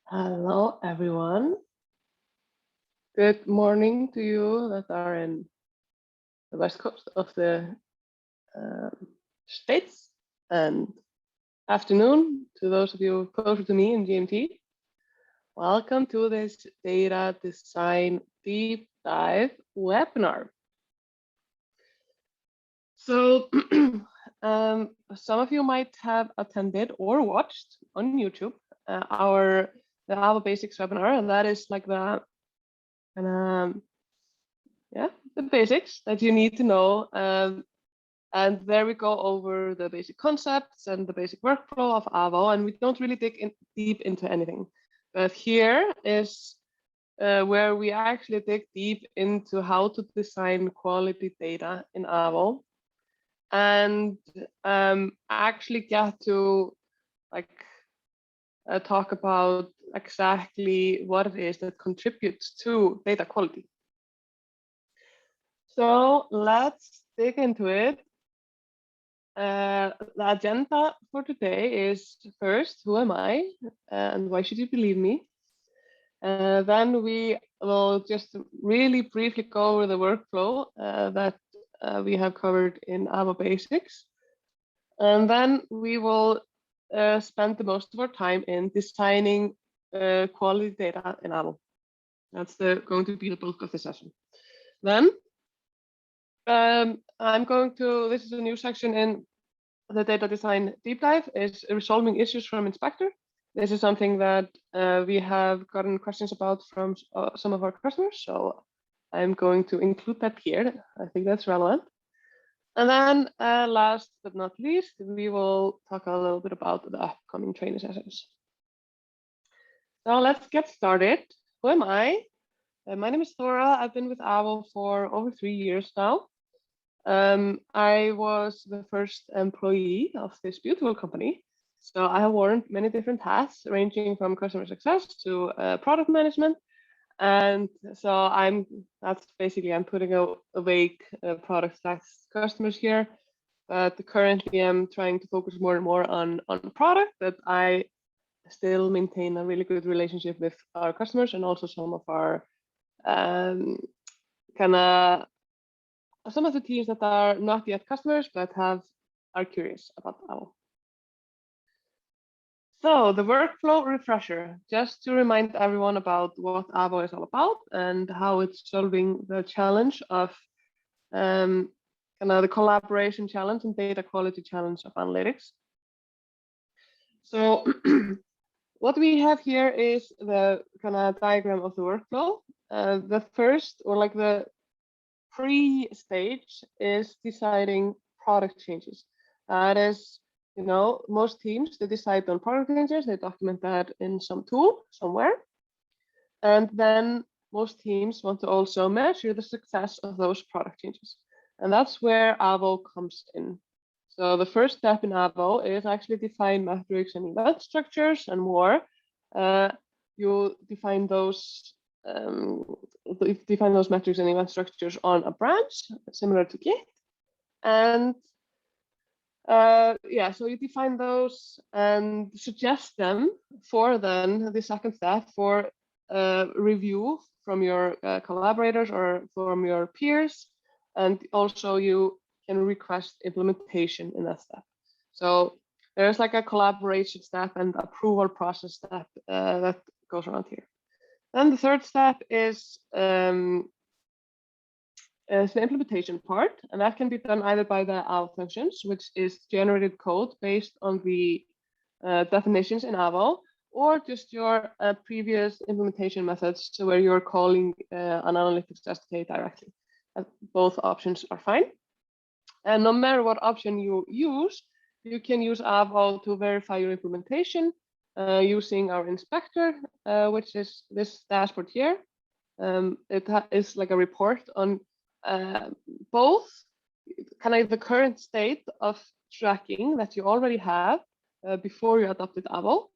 Hello, everyone. Good morning to you that are in the west coast of the States, and afternoon to those of you closer to me in GMT. Welcome to this data design deep dive webinar. So some of you might have attended or watched on YouTube the Avo Basics webinar, and that is like the the basics that you need to know. And there we go over the basic concepts and the basic workflow of Avo, and we don't really dig deep into anything. But here is where we actually dig deep into how to design quality data in Avo, and actually get to talk about exactly what it is that contributes to data quality. So let's dig into it. The agenda for today is first, who am I and why should you believe me? Then we will just really briefly go over the workflow that we have covered in Avo Basics. And then we will spend the most of our time in designing quality data in Avo. That's going to be the bulk of the session. Then this is a new section in the data design deep dive, is resolving issues from Inspector. This is something that we have gotten questions about from some of our customers, so I'm going to include that here. I think that's relevant. And then last but not least, we will talk a little bit about the upcoming training sessions. So let's get started. Who am I? My name is Thora. I've been with Avo for over 3 years now. I was the first employee of this beautiful company. So I have worn many different hats, ranging from customer success to product management. And so I'm putting away product/customers here. But currently I'm trying to focus more and more on product, but I still maintain a really good relationship with our customers and also some of our some of the teams that are not yet customers but are curious about Avo. So the workflow refresher, just to remind everyone about what Avo is all about and how it's solving the challenge of the collaboration challenge and data quality challenge of analytics. So what we have here is the diagram of the workflow. The first, or like the pre-stage, is deciding product changes. That is, most teams, they decide on product changes, they document that in some tool somewhere. And then most teams want to also measure the success of those product changes. And that's where Avo comes in. So the first step in Avo is actually define metrics and event structures and more. You define those metrics and event structures on a branch, similar to Git. And so you define those and suggest them for then the second step for review from your collaborators or from your peers. And also you can request implementation in that step. So there's like a collaboration step and approval process step that goes around here. Then the third step is the implementation part, and that can be done either by the Avo functions, which is generated code based on the definitions in Avo, or just your previous implementation methods, so where you're calling an analytics SDK directly. Both options are fine. And no matter what option you use, you can use Avo to verify your implementation using our inspector, which is this dashboard here. It is like a report on both the current state of tracking that you already have before you adopted Avo,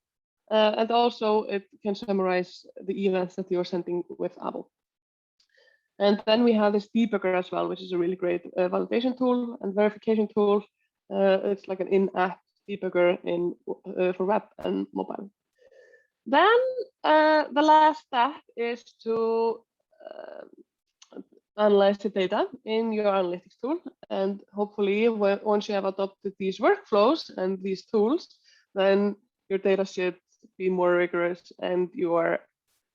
and also it can summarize the events that you're sending with Avo. And then we have this debugger as well, which is a really great validation tool and verification tool. It's like an in-app debugger for web and mobile. Then The last step is to analyze the data in your analytics tool. And hopefully, once you have adopted these workflows and these tools, then your data should be more rigorous, and your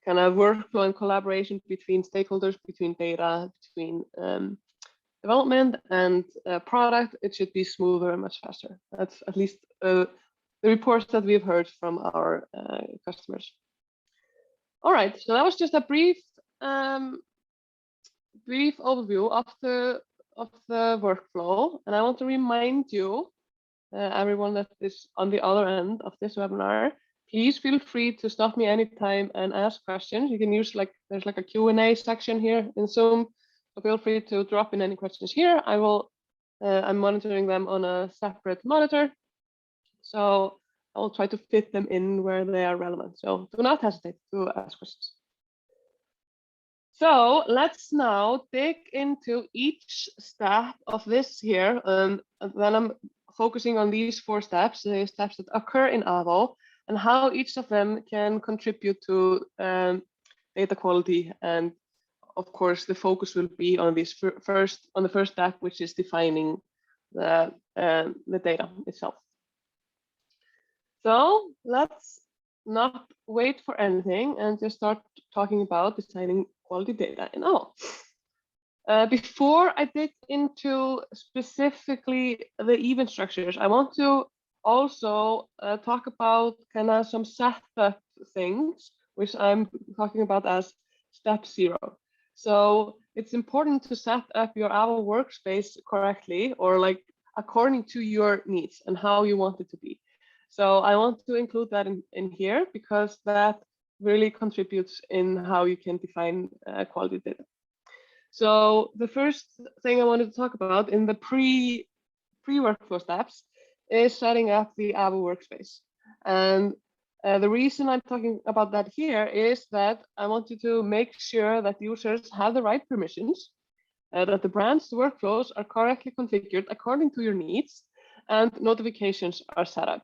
kind of workflow and collaboration between stakeholders, between data, between development and product, it should be smoother and much faster. That's at least the reports that we've heard from our customers. All right, so that was just a brief overview of the workflow, and I want to remind you, everyone that is on the other end of this webinar, please feel free to stop me anytime and ask questions. You can use there's like a Q&A section here in Zoom, so feel free to drop in any questions here. I'm monitoring them on a separate monitor, so I will try to fit them in where they are relevant. So do not hesitate to ask questions. So let's now dig into each step of this here, and then I'm focusing on these 4 steps, the steps that occur in Avo, and how each of them can contribute to data quality. And of course, the focus will be on this the first step, which is defining the data itself. So let's not wait for anything and just start talking about designing quality data in Avo. Before I dig into specifically the event structures, I want to also talk about kind of some setup things, which I'm talking about as step 0. So it's important to set up your Avo workspace correctly, or like according to your needs and how you want it to be. So I want to include that in here, because that really contributes in how you can define quality data. So the first thing I wanted to talk about in the pre-workflow steps is setting up the Avo workspace. And the reason I'm talking about that here is that I want you to make sure that users have the right permissions, that the brand's workflows are correctly configured according to your needs, and notifications are set up.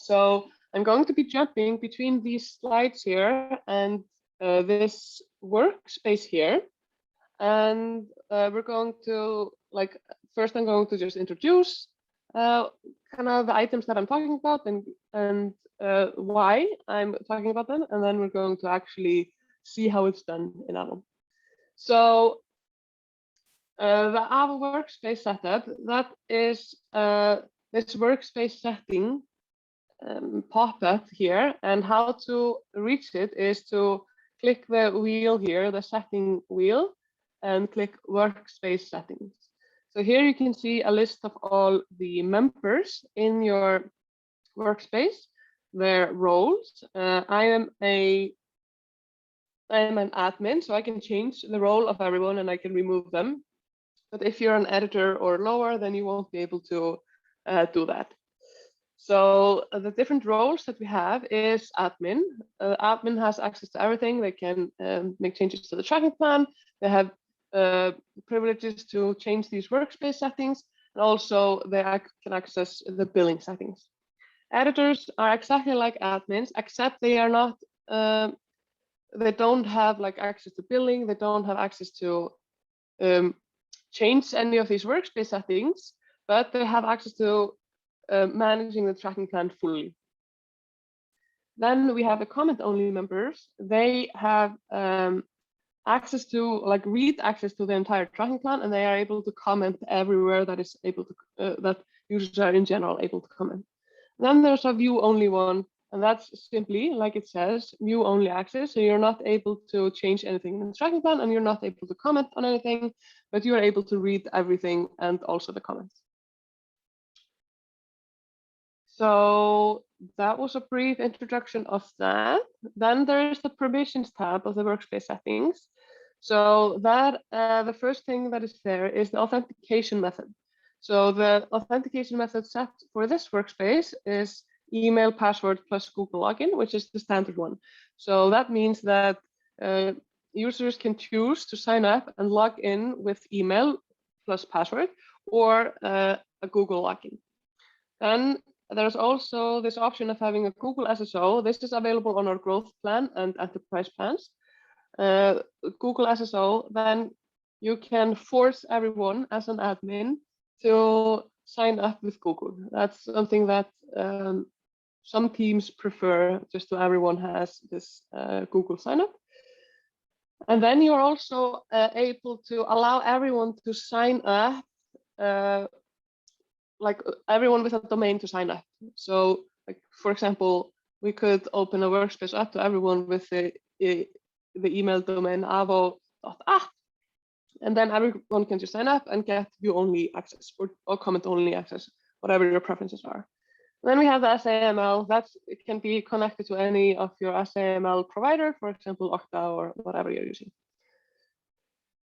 So I'm going to be jumping between these slides here and this workspace here. And we're going to, first I'm going to just introduce kind of the items that I'm talking about and why I'm talking about them. And then we're going to actually see how it's done in Avo. So the Avo workspace setup, that is this workspace setting pop-up here, and how to reach it is to click the wheel here, the setting wheel, and click workspace settings. So here you can see a list of all the members in your workspace, their roles. I am an admin, so I can change the role of everyone and I can remove them. But if you're an editor or lower, then you won't be able to do that. So the different roles that we have is admin. Admin has access to everything. They can make changes to the tracking plan. They have privileges to change these workspace settings, and also they can access the billing settings. Editors are exactly like admins, except they are not. They don't have access to billing. They don't have access to change any of these workspace settings, but they have access to managing the tracking plan fully. Then we have the comment-only members. They have access to read access to the entire tracking plan, and they are able to comment everywhere that is able to that users are in general able to comment. Then there's a view-only one, and that's simply like it says, view-only access. So you're not able to change anything in the tracking plan, and you're not able to comment on anything, but you are able to read everything and also the comments. So that was a brief introduction of that. Then there is the permissions tab of the workspace settings. So that the first thing that is there is the authentication method. So the authentication method set for this workspace is email, password plus Google login, which is the standard one. So that means that users can choose to sign up and log in with email plus password, or a Google login. Then there's also this option of having a Google SSO. This is available on our growth plan and enterprise plans. Google SSO, then you can force everyone as an admin to sign up with Google. That's something that some teams prefer, just so everyone has this Google sign up. And then you're also able to allow everyone to sign up, like everyone with a domain to sign up. So, like for example, we could open a workspace up to everyone with the email domain avo.app, and then everyone can just sign up and get view-only access or comment-only access, whatever your preferences are. And then we have the SAML. It can be connected to any of your SAML provider, for example, Okta or whatever you're using.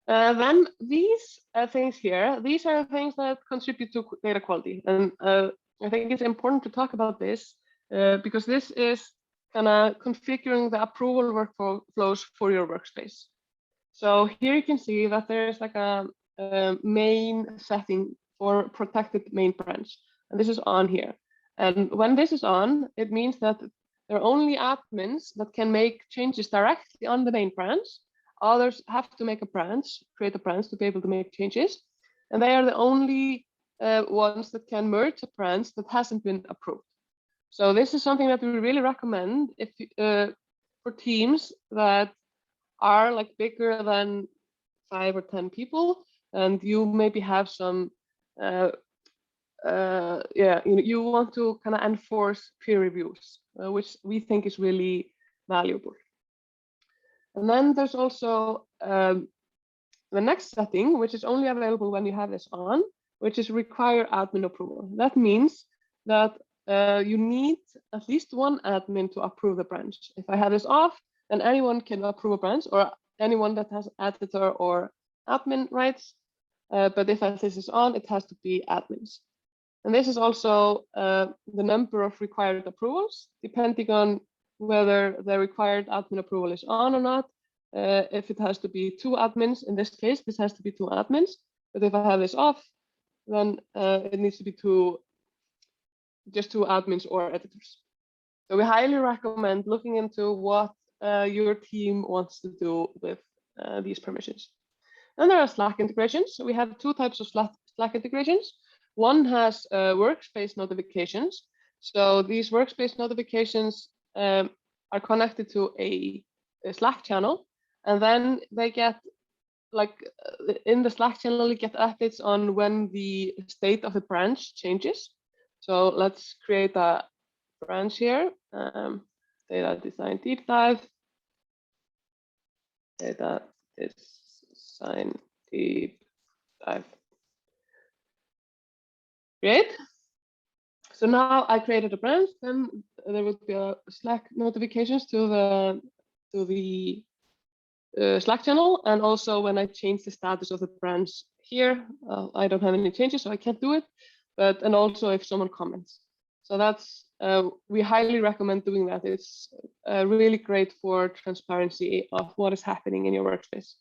Then these things here, these are things that contribute to data quality. And I think it's important to talk about this because this is kind of configuring the approval workflows for your workspace. So here you can see that there's like a main setting for protected main branch. And this is on here. And when this is on, it means that there are only admins that can make changes directly on the main branch. Others have to make a branch, create a branch to be able to make changes. And they are the only ones that can merge a branch that hasn't been approved. So this is something that we really recommend if for teams that are like bigger than 5 or 10 people, and you maybe have some you want to kind of enforce peer reviews, which we think is really valuable. And then there's also the next setting, which is only available when you have this on, which is require admin approval. That means that you need at least one admin to approve the branch. If I have this off, then anyone can approve a branch, or anyone that has editor or admin rights. But if this is on, it has to be admins. And this is also the number of required approvals, depending on whether the required admin approval is on or not. If it has to be 2 admins, in this case, this has to be 2 admins. But if I have this off, then it needs to be just 2 admins or editors. So we highly recommend looking into what your team wants to do with these permissions. Then there are Slack integrations. So we have 2 types of Slack integrations. One has workspace notifications. So these workspace notifications are connected to a Slack channel, and then they get, like in the Slack channel, you get updates on when the state of the branch changes. So let's create a branch here, data design deep dive, data design deep dive. Great. So now I created a branch, then there would be a Slack notifications to the Slack channel, and also when I change the status of the branch here, I don't have any changes, so I can't do it. And also if someone comments. So that's we highly recommend doing that. It's really great for transparency of what is happening in your workspace.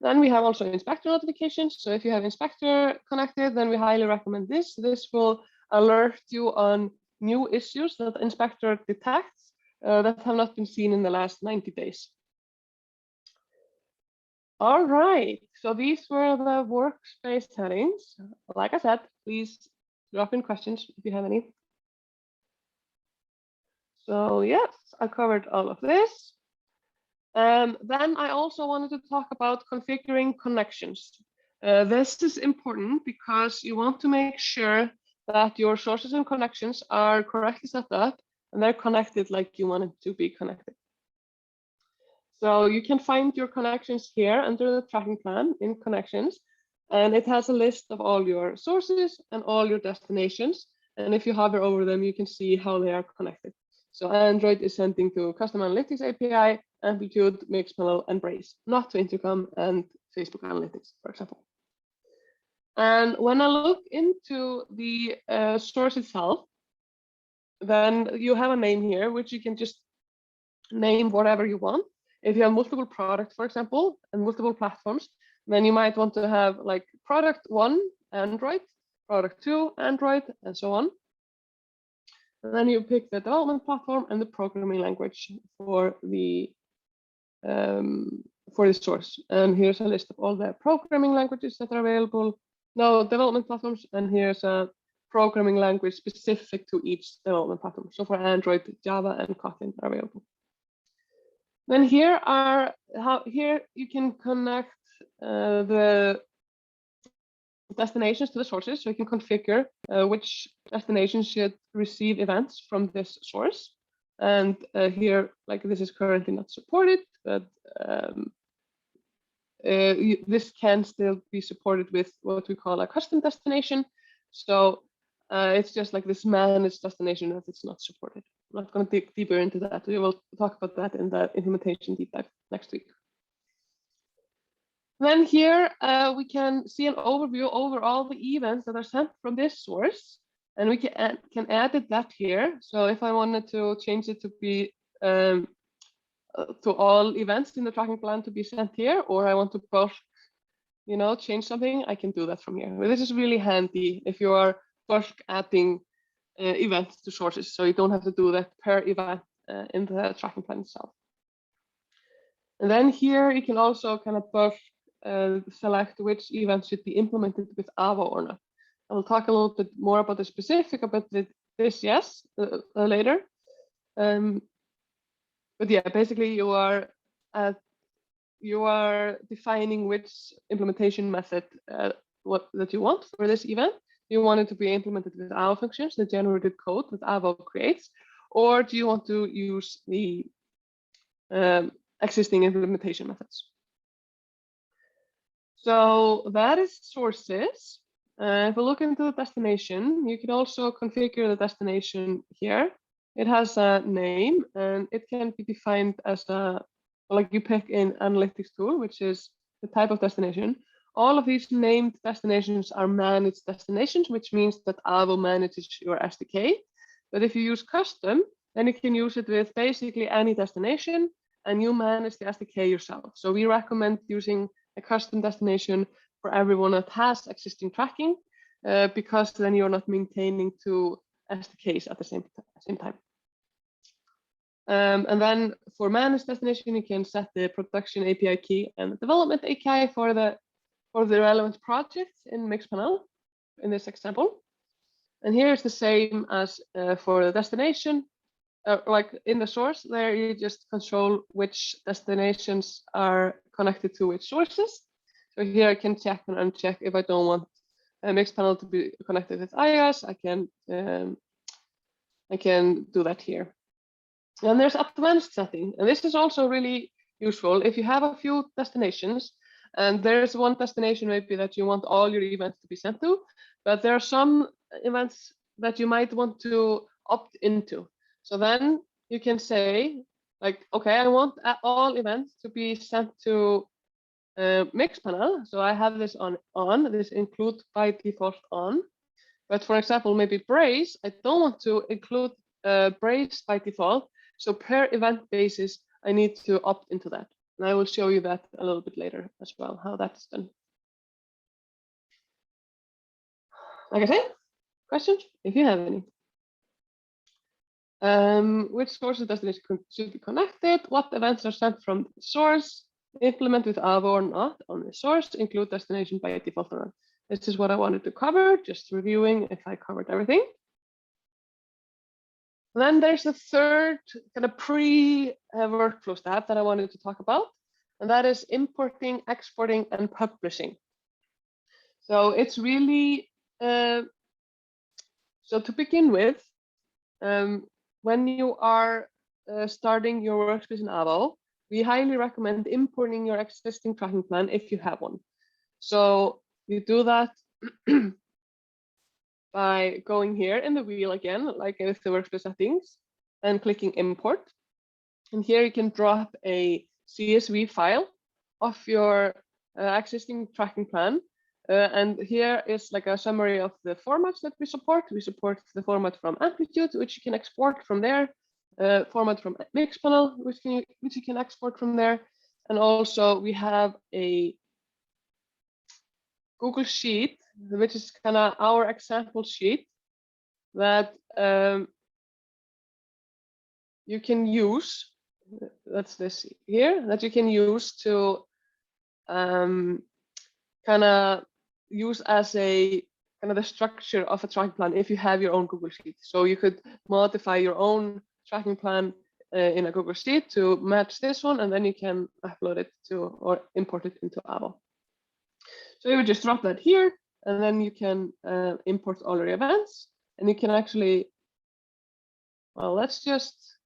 Then we have also inspector notifications. So if you have inspector connected, then we highly recommend this. This will alert you on new issues that inspector detects that have not been seen in the last 90 days. All right, so these were the workspace settings. Like I said, please drop in questions if you have any. So yes, I covered all of this. Then I also wanted to talk about configuring connections. This is important because you want to make sure that your sources and connections are correctly set up and they're connected like you want it to be connected. So you can find your connections here under the tracking plan in connections, and it has a list of all your sources and all your destinations. And if you hover over them, you can see how they are connected. So Android is sending to Custom Analytics API, Amplitude, Mixpanel, and Braze, not to Intercom and Facebook Analytics, for example. And when I look into the source itself, then you have a name here, which you can just name whatever you want. If you have multiple products, for example, and multiple platforms, then you might want to have like product 1, Android, product 2, Android, and so on. And then you pick the development platform and the programming language for the source. And here's a list of all the programming languages that are available. No, development platforms, and here's a programming language specific to each development platform. So for Android, Java and Kotlin are available. Then here you can connect the destinations to the sources, so you can configure which destinations should receive events from this source. And here, like this is currently not supported, but this can still be supported with what we call a custom destination. So it's just like this managed destination that it's not supported. I'm not going to dig deeper into that. We will talk about that in the implementation deep dive next week. Then here we can see an overview over all the events that are sent from this source, and we can edit that here. So if I wanted to change it to be to all events in the tracking plan to be sent here, or I want to bulk, change something, I can do that from here. This is really handy if you are bulk adding events to sources, so you don't have to do that per event in the tracking plan itself. And then here you can also kind of bulk select which events should be implemented with Avo or not. I will talk a little bit more about the specific about this later. But yeah, basically you are defining which implementation method that you want for this event. You want it to be implemented with Avo functions, the generated code that Avo creates, or do you want to use the existing implementation methods? So that is sources. If we look into the destination, you can also configure the destination here. It has a name, and it can be defined as like you pick in analytics tool, which is the type of destination. All of these named destinations are managed destinations, which means that Avo manages your SDK. But if you use custom, then you can use it with basically any destination, and you manage the SDK yourself. So we recommend using a custom destination for everyone that has existing tracking, because then you're not maintaining two SDKs at the same time. And then for managed destination, you can set the production API key and the development API for the relevant project in Mixpanel in this example. And here is the same as for the destination. Like in the source there, you just control which destinations are connected to which sources. So here I can check and uncheck if I don't want Mixpanel to be connected with iOS. I can do that here. And there's advanced setting, and this is also really useful if you have a few destinations, and there's one destination maybe that you want all your events to be sent to, but there are some events that you might want to opt into. So then you can say, like, okay, I want all events to be sent to Mixpanel. So I have this on, this include by default on. But for example, maybe Braze, I don't want to include Braze by default. So per event basis, I need to opt into that. And I will show you that a little bit later as well, how that's done. Like I said, questions, if you have any. Which sources destination should be connected? What events are sent from the source? Implement with Avo or not on the source? Include destination by default or not? This is what I wanted to cover, just reviewing if I covered everything. Then there's a third kind of pre-workflow step that I wanted to talk about, and that is importing, exporting, and publishing. So it's really, so to begin with, when you are starting your workspace in Avo, we highly recommend importing your existing tracking plan if you have one. So you do that by going here in the wheel again, like with the workspace settings, and clicking import. And here you can drop a CSV file of your existing tracking plan. And here is like a summary of the formats that we support. We support the format from Amplitude, which you can export from there, format from Mixpanel, which you can export from there. And also we have a Google Sheet, which is kind of our example sheet that you can use, that's this here, that you can use to kind of use as a kind of the structure of a tracking plan if you have your own Google Sheet. So you could modify your own tracking plan in a Google Sheet to match this one, and then you can upload it to or import it into Avo. So you would just drop that here, and then you can import all your events, and you can actually, well, let's just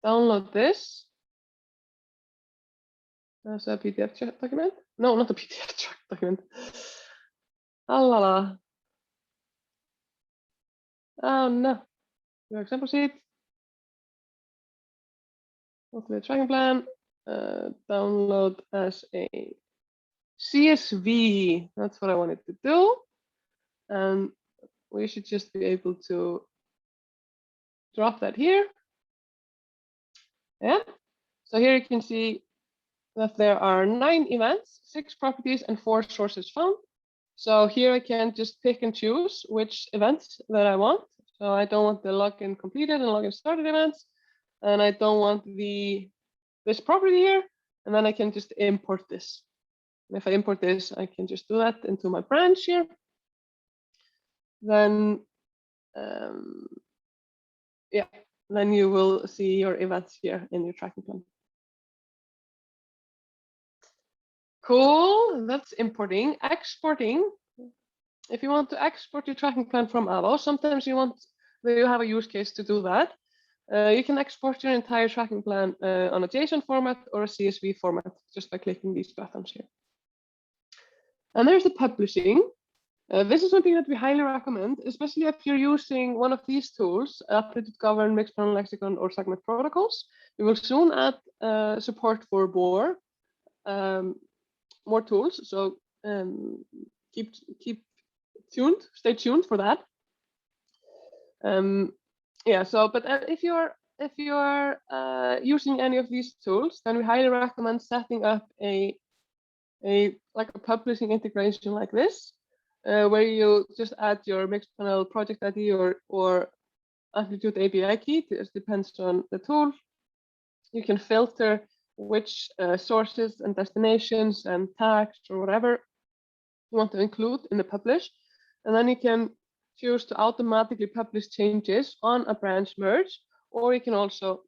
download this as a PDF document. No, not a PDF document. Oh la la. Oh no. Your example sheet. Go to the tracking plan. Download as a CSV. That's what I wanted to do. And we should just be able to drop that here. Yeah. So here you can see that there are 9 events, 6 properties, and 4 sources found. So here I can just pick and choose which events that I want. So I don't want the login completed and login started events, and I don't want this property here. And then I can just import this. And if I import this, I can just do that into my branch here. Then, yeah, then you will see your events here in your tracking plan. Cool, that's importing. Exporting. If you want to export your tracking plan from Avo, sometimes you have a use case to do that. You can export your entire tracking plan on a JSON format or a CSV format just by clicking these buttons here. And there's the publishing. This is something that we highly recommend, especially if you're using one of these tools, Updated Govern, Mixed Panel Lexicon, or Segment Protocols. We will soon add support for more tools. So keep tuned, stay tuned for that. Yeah. So, but if you're using any of these tools, then we highly recommend setting up a publishing integration like this, where you just add your mixed panel project ID or Amplitude API key. It depends on the tool. You can filter which sources and destinations and tags or whatever you want to include in the publish, and then you can choose to automatically publish changes on a branch merge, or you can also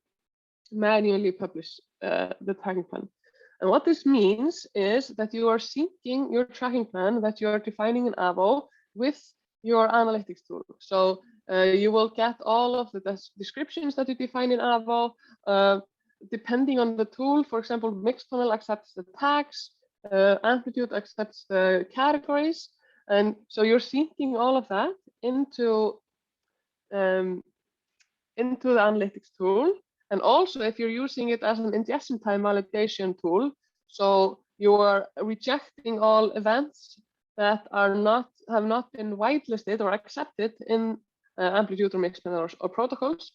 manually publish the tracking plan. And what this means is that you are syncing your tracking plan that you are defining in Avo with your analytics tool. So you will get all of the descriptions that you define in Avo, depending on the tool. For example, Mixed Panel accepts the tags, Amplitude accepts the categories, and so you're syncing all of that into the analytics tool. And also, if you're using it as an ingestion time validation tool, so you are rejecting all events that have not been whitelisted or accepted in Amplitude or Mixed Panel or protocols,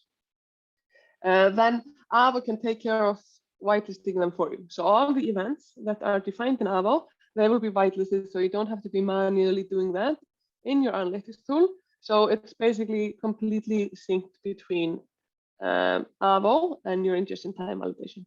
then Avo can take care of whitelisting them for you. So all the events that are defined in Avo, they will be whitelisted, so you don't have to be manually doing that in your analytics tool. So it's basically completely synced between Avo and your ingestion time validation.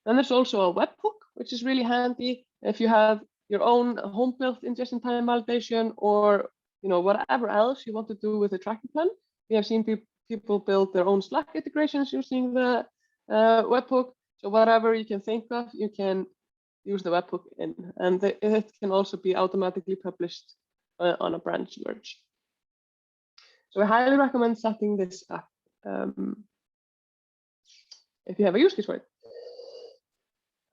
Then there's also a webhook, which is really handy if you have your own home-built ingestion time validation, or whatever else you want to do with a tracking plan. We have seen people build their own Slack integrations using the webhook. So whatever you can think of, you can use the webhook in, and it can also be automatically published on a branch merge. So I highly recommend setting this up if you have a use case for it.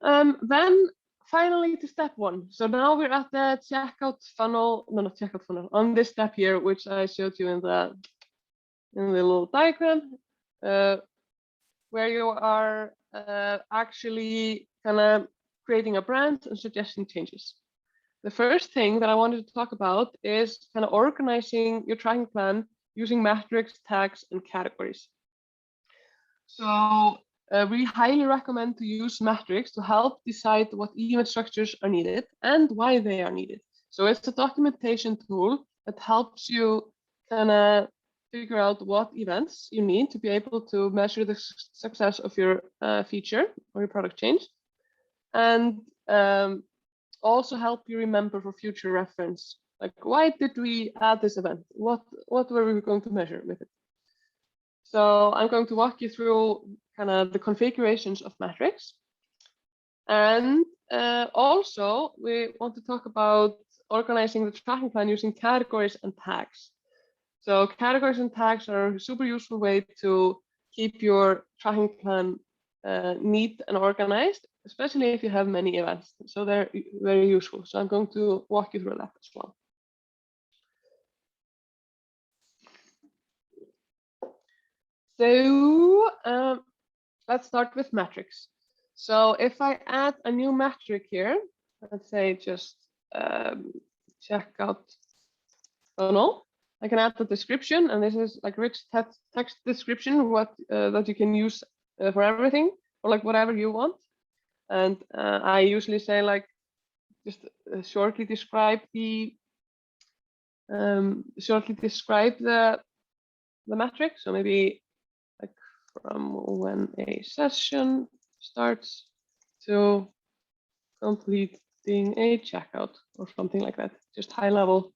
Then finally to step 1. So now we're at the checkout funnel, no, not checkout funnel, on this step here, which I showed you in the little diagram, where you are actually kind of creating a brand and suggesting changes. The first thing that I wanted to talk about is kind of organizing your tracking plan using metrics, tags, and categories. So we highly recommend to use metrics to help decide what event structures are needed and why they are needed. So it's a documentation tool that helps you kind of figure out what events you need to be able to measure the success of your feature or your product change, and also help you remember for future reference. Like, why did we add this event? What were we going to measure with it? So I'm going to walk you through kind of the configurations of metrics. And also, we want to talk about organizing the tracking plan using categories and tags. So categories and tags are a super useful way to keep your tracking plan neat and organized, especially if you have many events. So they're very useful. So I'm going to walk you through that as well. So let's start with metrics. So if I add a new metric here, let's say just checkout funnel, I can add the description, and this is like rich text description, what that you can use for everything, or like whatever you want. And I usually say like just shortly describe the metric. So maybe like from when a session starts to completing a checkout or something like that, just high level,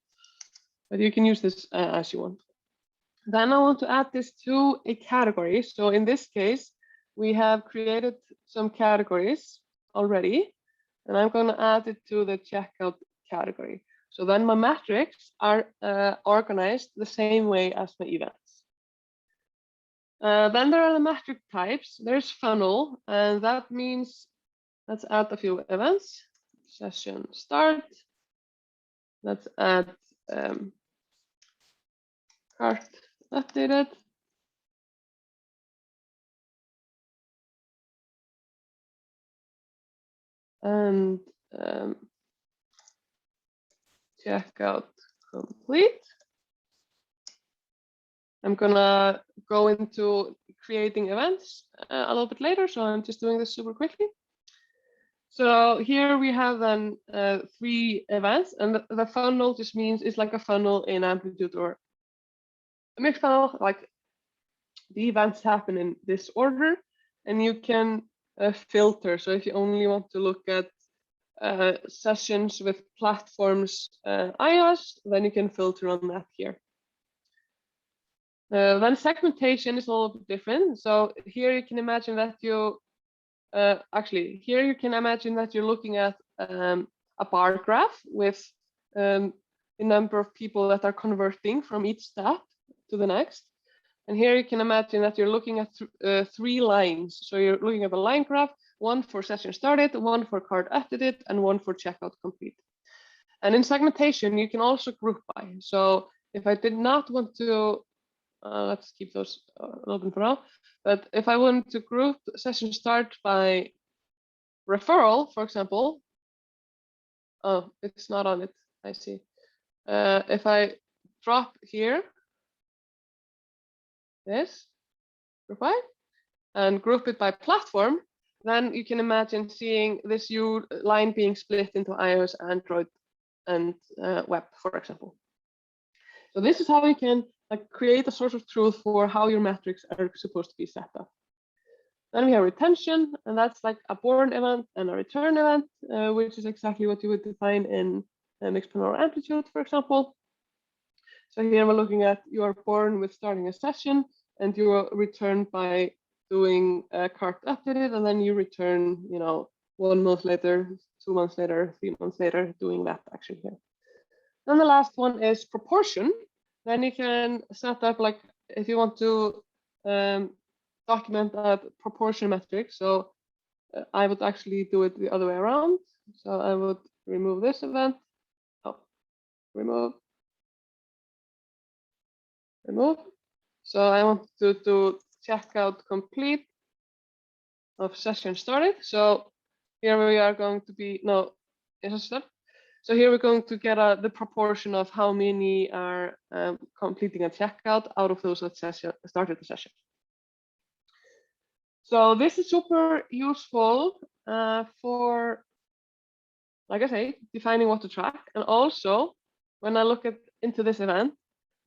but you can use this as you want. Then I want to add this to a category. So in this case, we have created some categories already, and I'm going to add it to the checkout category. So then my metrics are organized the same way as my events. Then there are the metric types. There's funnel, and that means let's add a few events. Session start. Let's add cart updated. And checkout complete. I'm gonna go into creating events a little bit later, so I'm just doing this super quickly. So here we have then 3 events, and the funnel just means it's like a funnel in Amplitude or a mixed funnel. Like the events happen in this order, and you can filter. So if you only want to look at sessions with platforms iOS, then you can filter on that here. Then segmentation is a little bit different. So here you can imagine that you here you can imagine that you're looking at a bar graph with the number of people that are converting from each step to the next. And here you can imagine that you're looking at 3 lines. So you're looking at a line graph, one for session started, one for cart updated, and one for checkout complete. And in segmentation, you can also group by. So if I did not want to, let's keep those open for now. But if I want to group session start by referral, for example, oh, it's not on it, I see. If I drop here, this, group by, and group it by platform, then you can imagine seeing this line being split into iOS, Android, and web, for example. So this is how you can create a source of truth for how your metrics are supposed to be set up. Then we have retention, and that's like a born event and a return event, which is exactly what you would define in Mixpanel or Amplitude, for example. So here we're looking at you are born with starting a session, and you are returned by doing a cart updated, and then you return, 1 month later, 2 months later, 3 months later, doing that action here. Then the last one is proportion. Then you can set up, like, if you want to document a proportion metric. So I would actually do it the other way around. So I would remove this event. Oh, remove. So I want to do checkout complete of session started. So here we are going to be, so here we're going to get the proportion of how many are completing a checkout out of those that started the session. So this is super useful for, like I say, defining what to track. And also, when I look into this event,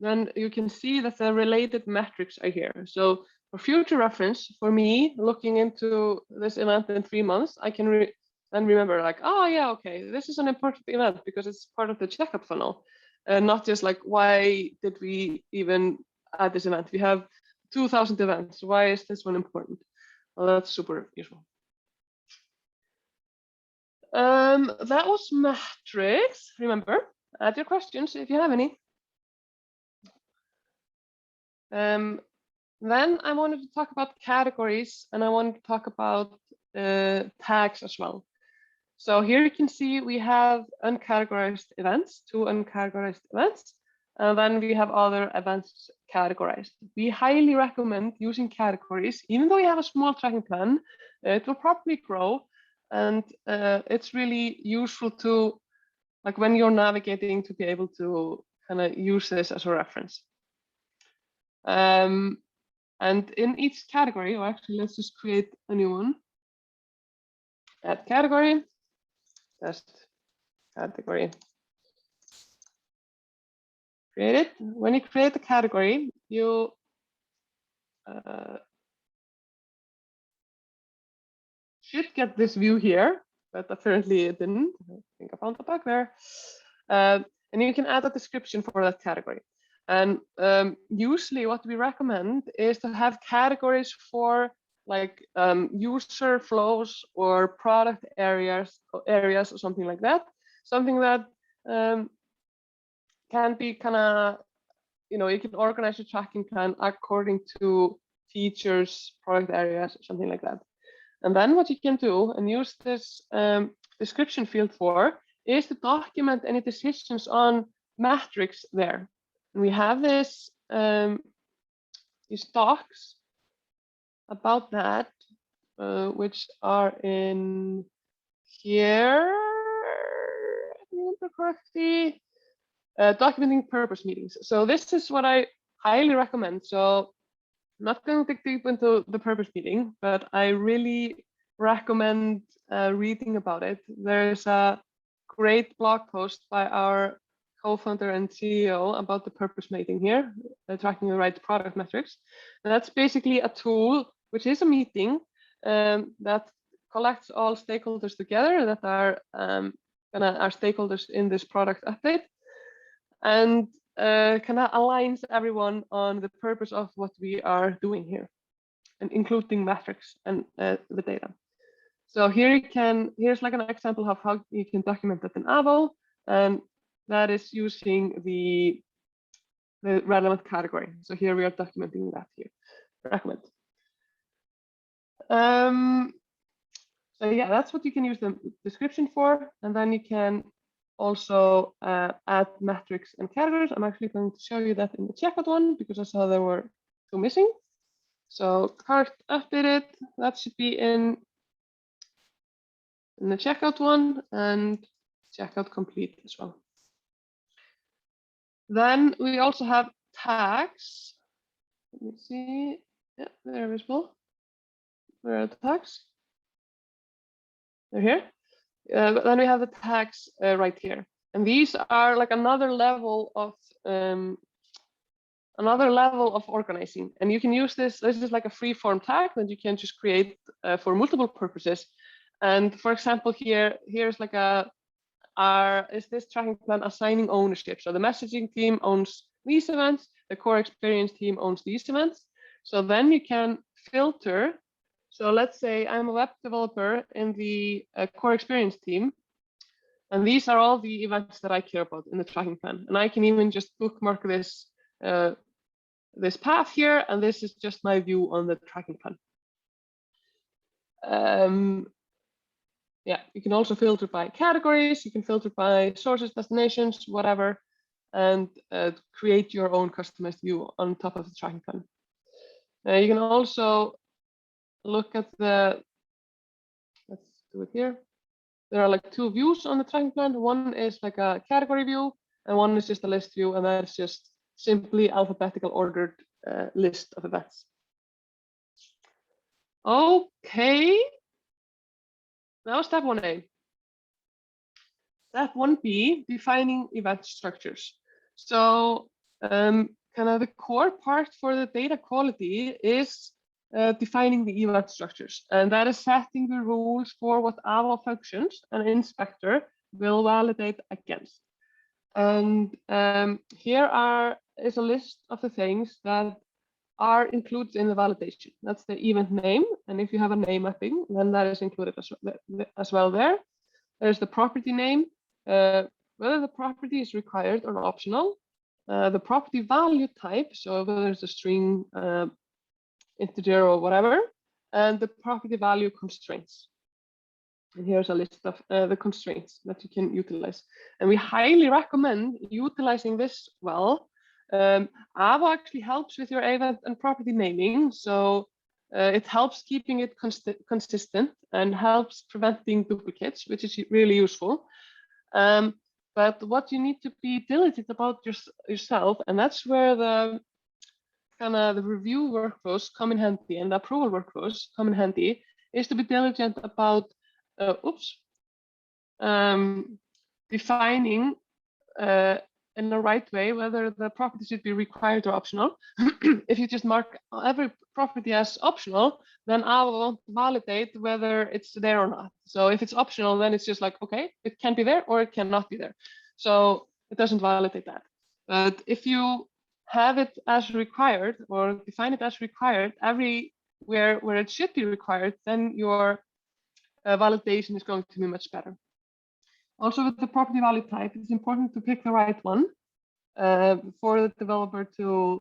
then you can see that the related metrics are here. So for future reference, for me, looking into this event in 3 months, I can then remember like, oh yeah, okay, this is an important event because it's part of the checkout funnel. And not just like, why did we even add this event? We have 2,000 events. Why is this one important? Well, that's super useful. That was metrics. Remember, add your questions if you have any. Then I wanted to talk about categories, and I wanted to talk about tags as well. So here you can see we have uncategorized events, 2 uncategorized events, and then we have other events categorized. We highly recommend using categories, even though you have a small tracking plan, it will probably grow, and it's really useful to, like when you're navigating, to be able to kind of use this as a reference. And in each category, or actually let's just create a new one. Add category, test category. Create it. When you create a category, you should get this view here, but apparently it didn't. I think I found the bug there. And you can add a description for that category. And usually what we recommend is to have categories for like user flows or product areas or something like that. Something that can be kind of, you can organize your tracking plan according to features, product areas, or something like that. And then what you can do and use this description field for is to document any decisions on metrics there. And we have this these docs about that, which are in here, if I remember correctly, documenting purpose meetings. So this is what I highly recommend. So I'm not going to dig deep into the purpose meeting, but I really recommend reading about it. There's a great blog post by our co-founder and CEO about the purpose meeting here, tracking the right product metrics. And that's basically a tool, which is a meeting that collects all stakeholders together that are our stakeholders in this product update, and kind of aligns everyone on the purpose of what we are doing here, and including metrics and the data. So here here's like an example of how you can document that in Avo, and that is using the relevant category. So here we are documenting that here. Recommend. So yeah, that's what you can use the description for, and then you can also add metrics and categories. I'm actually going to show you that in the checkout one because I saw there were 2 missing. So cart updated, that should be in the checkout one, and checkout complete as well. Then we also have tags. Let me see. Yeah, they're visible. Where are the tags? They're here. But then we have the tags right here, and these are like another level of organizing. And you can use this. This is like a free-form tag that you can just create for multiple purposes. And for example, here's like is this tracking plan assigning ownership? So the messaging team owns these events, the core experience team owns these events. So then you can filter. So let's say I'm a web developer in the core experience team, and these are all the events that I care about in the tracking plan. And I can even just bookmark this this path here, and this is just my view on the tracking plan. Yeah, you can also filter by categories, you can filter by sources, destinations, whatever, and create your own customized view on top of the tracking plan. You can also look at let's do it here. There are like 2 views on the tracking plan. One is like a category view, and one is just a list view, and that's just simply alphabetical ordered list of events. Okay. That was step 1A. Step 1B, defining event structures. So kind of the core part for the data quality is defining the event structures, and that is setting the rules for what our functions an inspector will validate against. And here is a list of the things that are included in the validation. That's the event name, and if you have a name mapping, then that is included as well there. There's the property name, whether the property is required or optional, the property value type, so whether it's a string, integer, or whatever, and the property value constraints. And here's a list of the constraints that you can utilize. And we highly recommend utilizing this well. Avo actually helps with your event and property naming, so it helps keeping it consistent and helps preventing duplicates, which is really useful. But what you need to be diligent about yourself, and that's where the kind of the review workflows come in handy and the approval workflows come in handy, is to be diligent about defining in the right way whether the property should be required or optional. If you just mark every property as optional, then I won't validate whether it's there or not. So if it's optional, then it's just like, okay, it can be there or it cannot be there. So it doesn't validate that. But if you have it as required or define it as required everywhere where it should be required, then your validation is going to be much better. Also, with the property value type, it's important to pick the right one for the developer to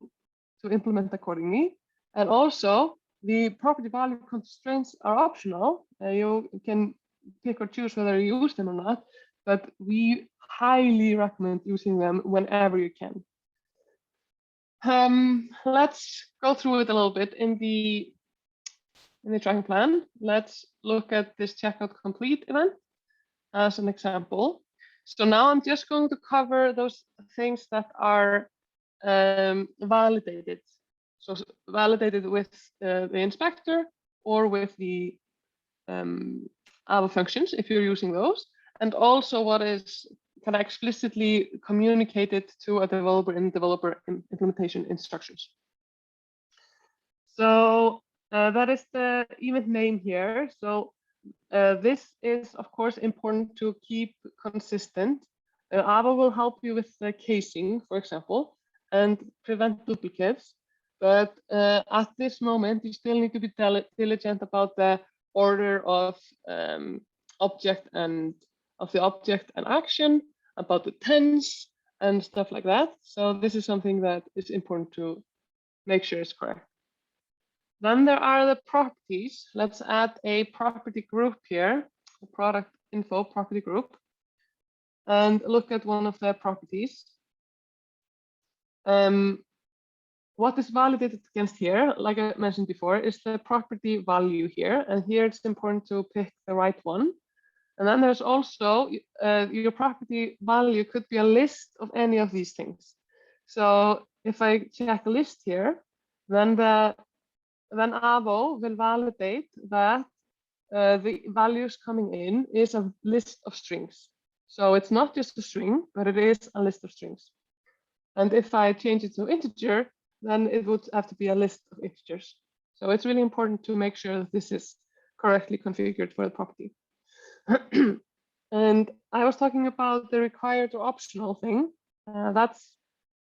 implement accordingly. And also, the property value constraints are optional. You can pick or choose whether you use them or not, but we highly recommend using them whenever you can. Let's go through it a little bit in the tracking plan. Let's look at this checkout complete event as an example. So now I'm just going to cover those things that are validated. So validated with the inspector or with the Avo functions, if you're using those, and also what is kind of explicitly communicated to a developer in developer implementation instructions. So that is the event name here. So this is, of course, important to keep consistent. Avo will help you with the casing, for example, and prevent duplicates. But at this moment, you still need to be diligent about the order of object and action, about the tense and stuff like that. So this is something that is important to make sure is correct. Then there are the properties. Let's add a property group here, a product info property group, and look at one of the properties. What is validated against here, like I mentioned before, is the property value here. And here it's important to pick the right one. And then there's also your property value could be a list of any of these things. So if I check a list here, then Avo will validate that the values coming in is a list of strings. So it's not just a string, but it is a list of strings. And if I change it to integer, then it would have to be a list of integers. So it's really important to make sure that this is correctly configured for the property. And I was talking about the required or optional thing. That's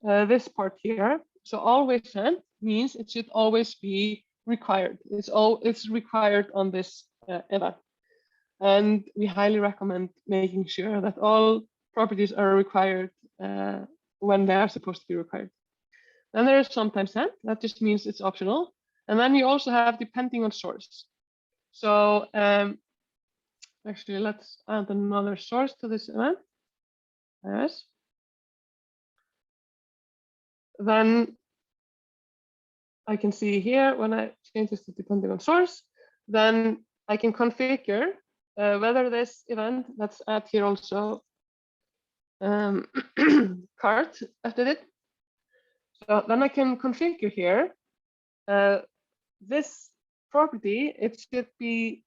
this part here. So always sent means it should always be required. It's required on this event. And we highly recommend making sure that all properties are required when they are supposed to be required. Then there is sometimes sent. That just means it's optional. And then you also have depending on source. So actually, let's add another source to this event. Yes. Then I can see here when I change this to depending on source, then I can configure whether this event, let's add here also cart after it. So then I can configure here this property. It should be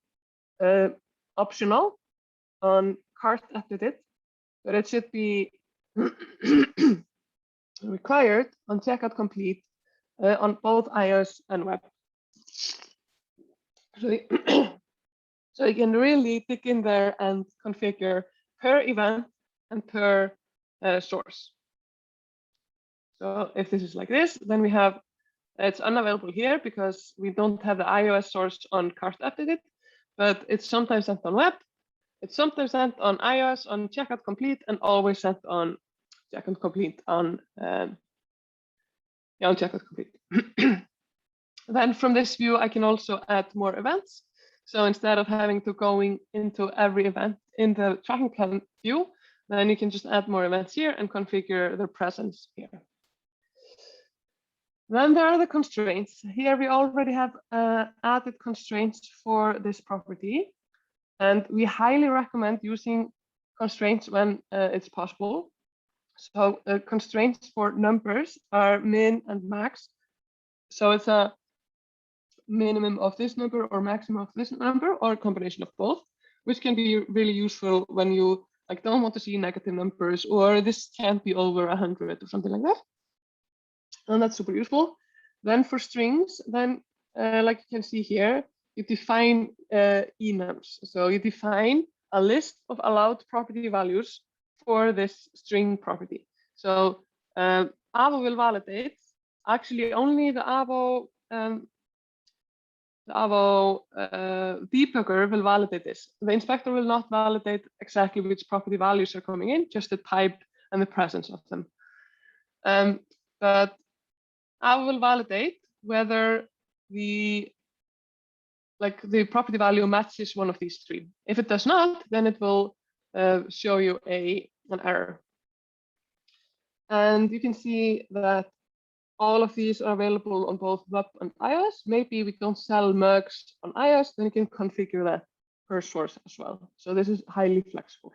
optional on cart after it, but it should be required on checkout complete on both iOS and web. So you can really dig in there and configure per event and per source. So if this is like this, then we have, it's unavailable here because we don't have the iOS source on cart updated, but it's sometimes sent on web. It's sometimes sent on iOS on checkout complete, and always sent on checkout complete on checkout complete. Then from this view, I can also add more events. So instead of having to going into every event in the tracking plan view, then you can just add more events here and configure their presence here. Then there are the constraints. Here we already have added constraints for this property, and we highly recommend using constraints when it's possible. So constraints for numbers are min and max. So it's a minimum of this number or maximum of this number, or a combination of both, which can be really useful when you like don't want to see negative numbers, or this can't be over 100 or something like that. And that's super useful. Then for strings, then like you can see here, you define enums. So you define a list of allowed property values for this string property. So Avo will validate. Actually, only the Avo debugger will validate this. The inspector will not validate exactly which property values are coming in, just the type and the presence of them. But Avo will validate whether the property value matches one of these three. If it does not, then it will show you an error. And you can see that all of these are available on both web and iOS. Maybe we don't sell mugs on iOS, then you can configure that per source as well. So this is highly flexible.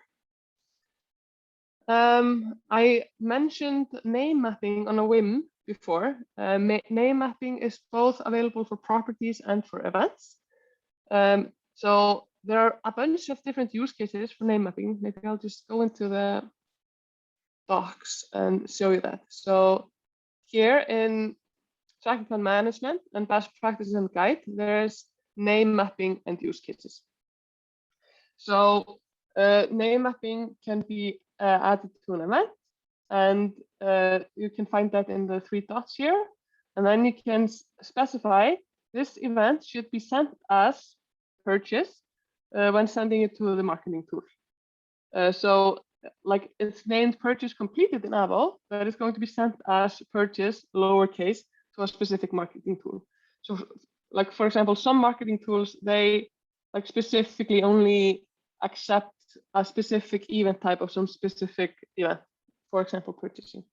I mentioned name mapping on a whim before. Name mapping is both available for properties and for events. So there are a bunch of different use cases for name mapping. Maybe I'll just go into the docs and show you that. So here in tracking plan management and best practices and guide, there's name mapping and use cases. So name mapping can be added to an event, and you can find that in the 3 dots here. And then you can specify this event should be sent as purchase when sending it to the marketing tool. So like it's named purchase completed in Avo, but it's going to be sent as purchase lowercase to a specific marketing tool. So like, for example, some marketing tools, they like specifically only accept a specific event type of some specific event, for example, purchasing.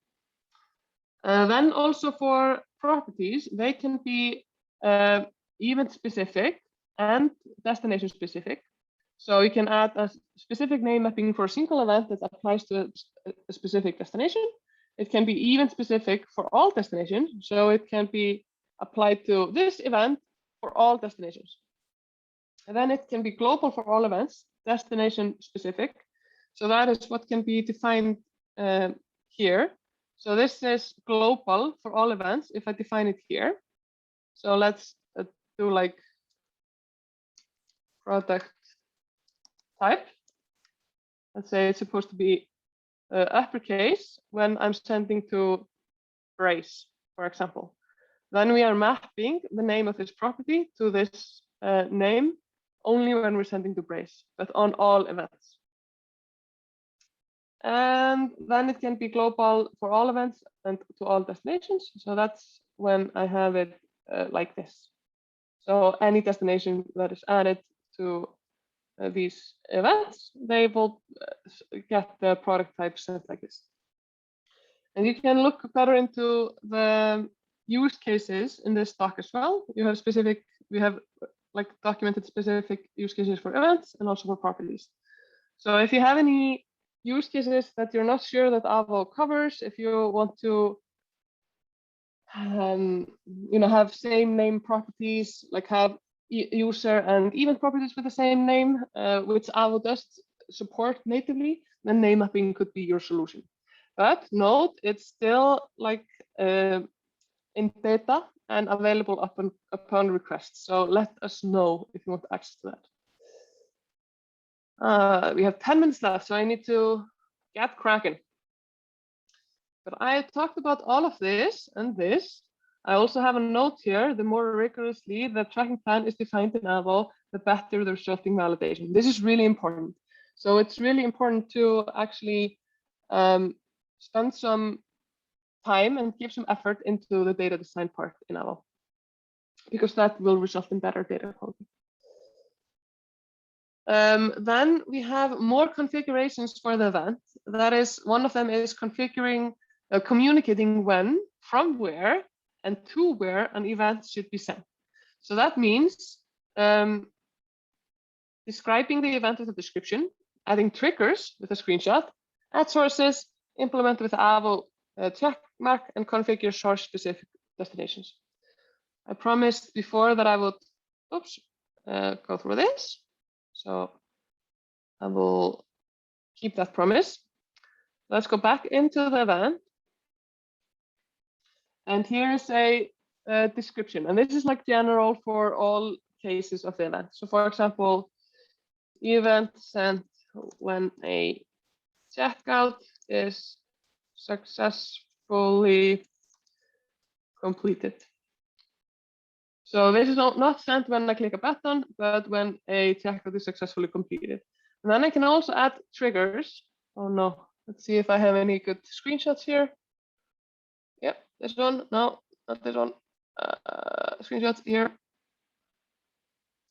Then also for properties, they can be event specific and destination specific. So you can add a specific name mapping for a single event that applies to a specific destination. It can be event specific for all destinations. So it can be applied to this event for all destinations. And then it can be global for all events, destination specific. So that is what can be defined here. So this is global for all events if I define it here. So let's do like product type. Let's say it's supposed to be uppercase when I'm sending to brace, for example. Then we are mapping the name of this property to this name only when we're sending to brace, but on all events. And then it can be global for all events and to all destinations. So that's when I have it like this. So any destination that is added to these events, they will get the product type sent like this. And you can look better into the use cases in this doc as well. You have specific, we have like documented specific use cases for events and also for properties. So if you have any use cases that you're not sure that Avo covers, if you want to have same name properties, like have user and event properties with the same name, which Avo does support natively, then name mapping could be your solution. But note, it's still like in beta and available upon request. So let us know if you want access to that. We have 10 minutes left, so I need to get cracking. But I talked about all of this and this. I also have a note here: the more rigorously the tracking plan is defined in AVO, the better the resulting validation. This is really important. So it's really important to actually spend some time and give some effort into the data design part in AVO, because that will result in better data quality. Then we have more configurations for the event. That is, one of them is configuring, communicating when, from where, and to where an event should be sent. So that means describing the event with a description, adding triggers with a screenshot, add sources, implement with AVO check mark, and configure source specific destinations. I promised before that I would go through this. So I will keep that promise. Let's go back into the event. And here's a description. And this is like general for all cases of the event. So for example, event sent when a checkout is successfully completed. So this is not sent when I click a button, but when a checkout is successfully completed. And then I can also add triggers. Oh no, let's see if I have any good screenshots here. Yep, this one, no, not this one. Screenshots here.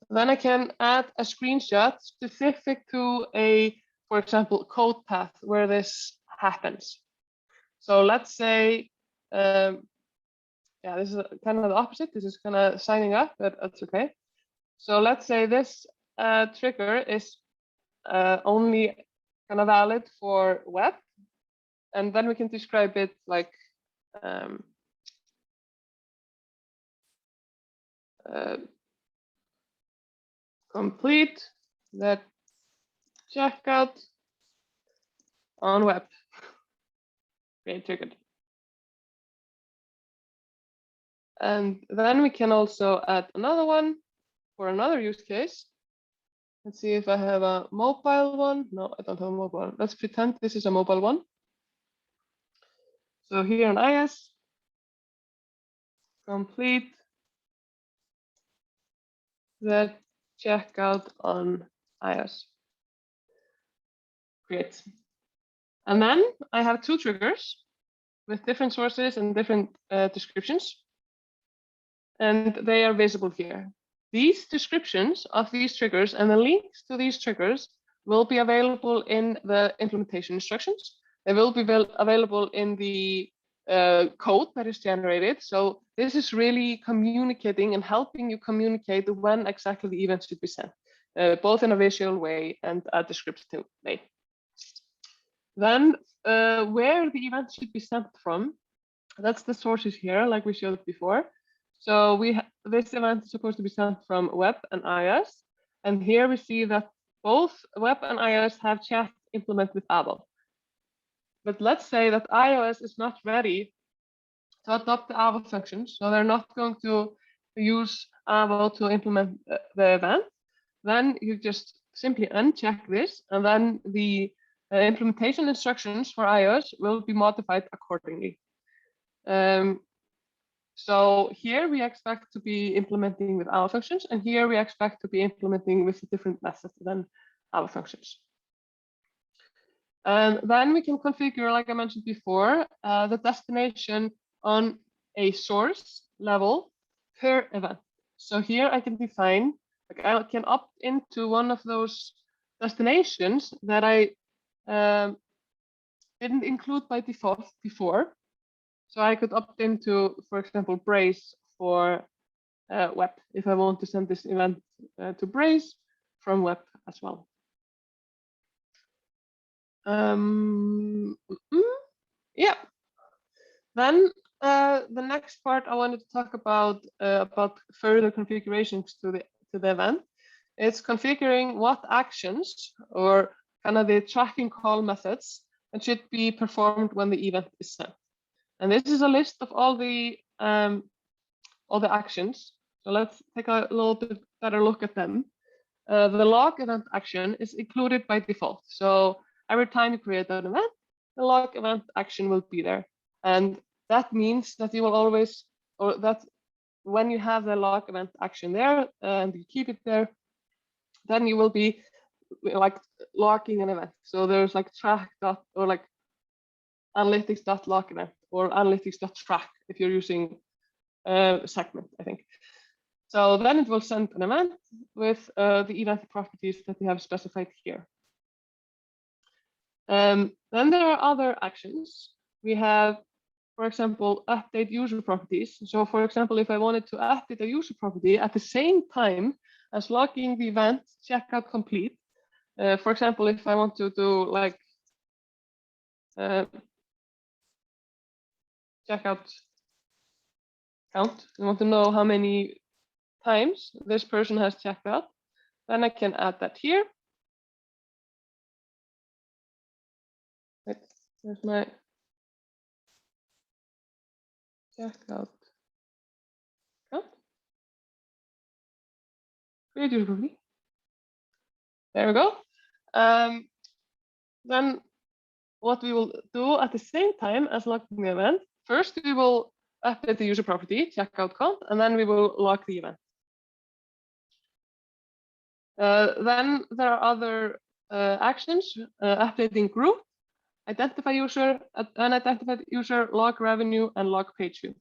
Then I can add a screenshot specific to a, for example, code path where this happens. So let's say, yeah, this is kind of the opposite. This is kind of signing up, but that's okay. So let's say this trigger is only kind of valid for web, and then we can describe it like complete the checkout on web. Great, triggered. And then we can also add another one for another use case. Let's see if I have a mobile one. No, I don't have a mobile one. Let's pretend this is a mobile one. So here in iOS, complete the checkout on iOS. Great. And then I have two triggers with different sources and different descriptions. And they are visible here. These descriptions of these triggers and the links to these triggers will be available in the implementation instructions. They will be available in the code that is generated. So this is really communicating and helping you communicate when exactly the event should be sent, both in a visual way and a descriptive way. Then where the event should be sent from, that's the sources here, like we showed before. So this event is supposed to be sent from web and iOS. And here we see that both web and iOS have chat implemented with AVO. But let's say that iOS is not ready to adopt the AVO functions, so they're not going to use AVO to implement the event. Then you just simply uncheck this, and then the implementation instructions for iOS will be modified accordingly. So here we expect to be implementing with AVO functions, and here we expect to be implementing with a different method than AVO functions. And then we can configure, like I mentioned before, the destination on a source level per event. So here I can define, like I can opt into one of those destinations that I didn't include by default before. So I could opt into, for example, Braze for web, if I want to send this event to Braze from web as well. Yeah. Then the next part I wanted to talk about further configurations to the event. It's configuring what actions or kind of the tracking call methods and should be performed when the event is sent. And this is a list of all the actions. So let's take a little bit better look at them. The log event action is included by default. So every time you create an event, the log event action will be there. And that means that you will always, or that when you have the log event action there and you keep it there, then you will be like logging an event. So there's like track dot or like analytics.log event or analytics.track if you're using segment, I think. So then it will send an event with the event properties that we have specified here. Then there are other actions. We have, for example, update user properties. So for example, if I wanted to update a user property at the same time as logging the event checkout complete, for example, if I want to do like checkout count, I want to know how many times this person has checked out, then I can add that here. Right, there's my checkout count. Create user property. There we go. Then what we will do at the same time as logging the event, first we will update the user property, checkout count, and then we will log the event. Then there are other actions, updating group, identify user, unidentified user, log revenue, and log page view.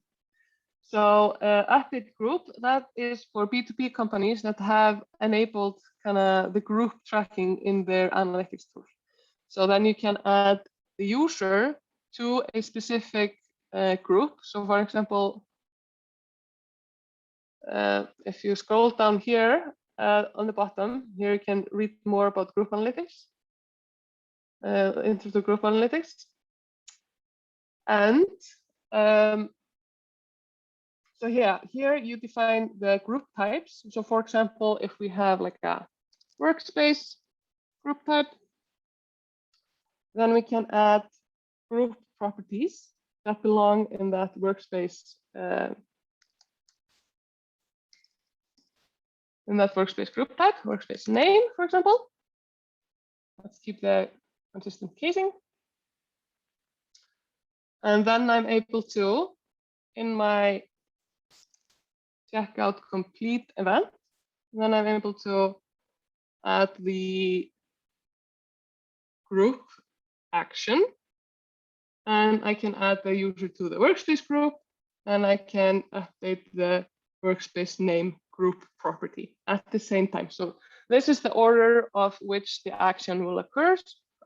So update group, that is for B2B companies that have enabled kind of the group tracking in their analytics tool. So then you can add the user to a specific group. So for example, if you scroll down here on the bottom, here you can read more about group analytics, into the group analytics. And so yeah, here you define the group types. So for example, if we have like a workspace group type, then we can add group properties that belong in that workspace group type, workspace name, for example. Let's keep the consistent casing. And then I'm able to, in my checkout complete event, then I'm able to add the group action, and I can add the user to the workspace group, and I can update the workspace name group property at the same time. So this is the order of which the action will occur.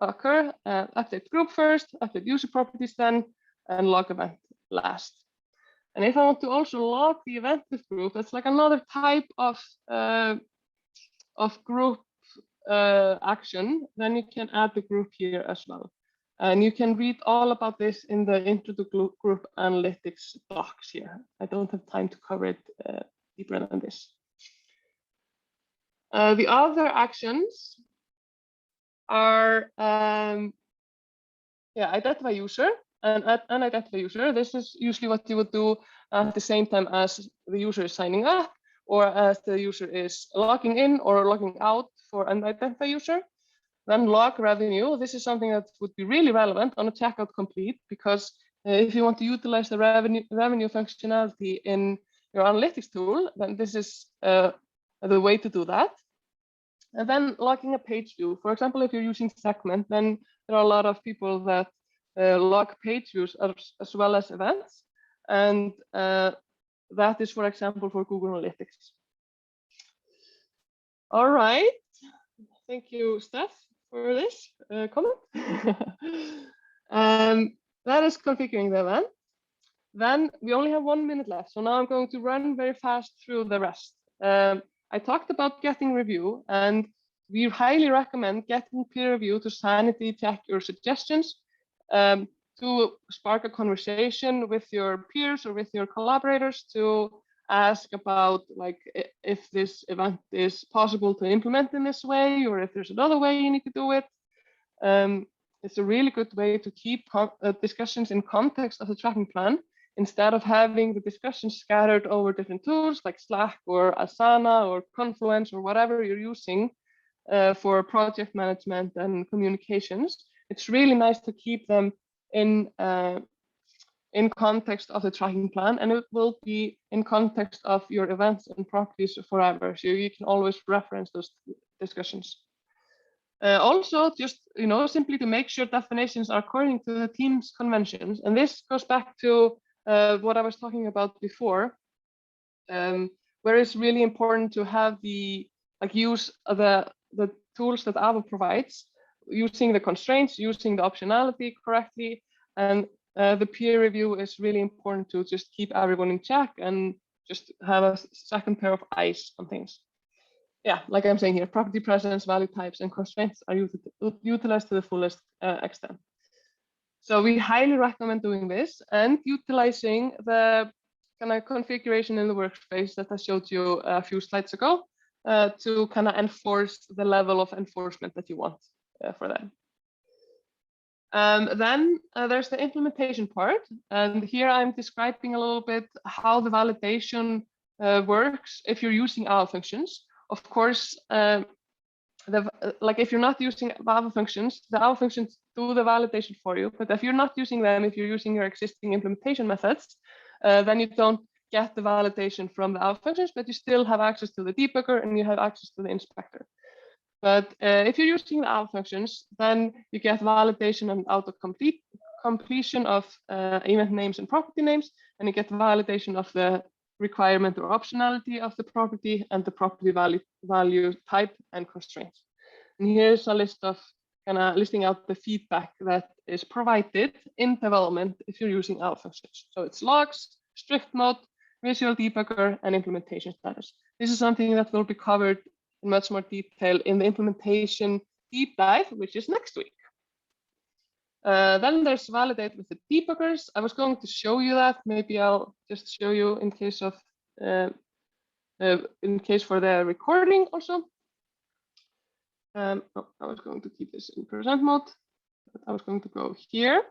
Update group first, update user properties then, and log event last. And if I want to also log the event with group, that's like another type of group action, then you can add the group here as well. And you can read all about this in the Intro to Group Analytics docs here. I don't have time to cover it deeper than this. The other actions are identify user and unidentified user. This is usually what you would do at the same time as the user is signing up or as the user is logging in or logging out for unidentified user. Then log revenue. This is something that would be really relevant on a checkout complete, because if you want to utilize the revenue functionality in your analytics tool, then this is the way to do that. And then logging a page view. For example, if you're using segment, then there are a lot of people that log page views as well as events. And that is, for example, for Google Analytics. All right. Thank you, Steph, for this comment. That is configuring the event. Then we only have 1 minute left. So now I'm going to run very fast through the rest. I talked about getting review, and we highly recommend getting peer review to sanity check your suggestions, to spark a conversation with your peers or with your collaborators to ask about like if this event is possible to implement in this way, or if there's another way you need to do it. it's a really good way to keep discussions in context of the tracking plan, instead of having the discussions scattered over different tools like Slack or Asana or Confluence or whatever you're using for project management and communications. It's really nice to keep them in context of the tracking plan, and it will be in context of your events and properties forever. So you can always reference those discussions. Also, just simply to make sure definitions are according to the team's conventions, and this goes back to what I was talking about before, where it's really important to have the use of the tools that Avo provides, using the constraints, using the optionality correctly, and the peer review is really important to just keep everyone in check and just have a second pair of eyes on things. Yeah, like I'm saying here, property presence, value types, and constraints are utilized to the fullest extent. So we highly recommend doing this and utilizing the kind of configuration in the workspace that I showed you a few slides ago to kind of enforce the level of enforcement that you want for that. Then there's the implementation part, and here I'm describing a little bit how the validation works if you're using Avo functions. Of course, if you're not using Avo functions, the Avo functions do the validation for you. But if you're not using them, if you're using your existing implementation methods, then you don't get the validation from the Avo functions, but you still have access to the debugger and you have access to the inspector. But if you're using the Avo functions, then you get validation and completion of event names and property names, and you get validation of the requirement or optionality of the property and the property value type and constraints. And here's a list of kind of listing out the feedback that is provided in development if you're using Avo functions. So it's logs, strict mode, visual debugger, and implementation status. This is something that will be covered in much more detail in the implementation deep dive, which is next week. Then there's validate with the debuggers. I was going to show you that. Maybe I'll just show you in case of for the recording also. I was going to keep this in present mode, but I was going to go here.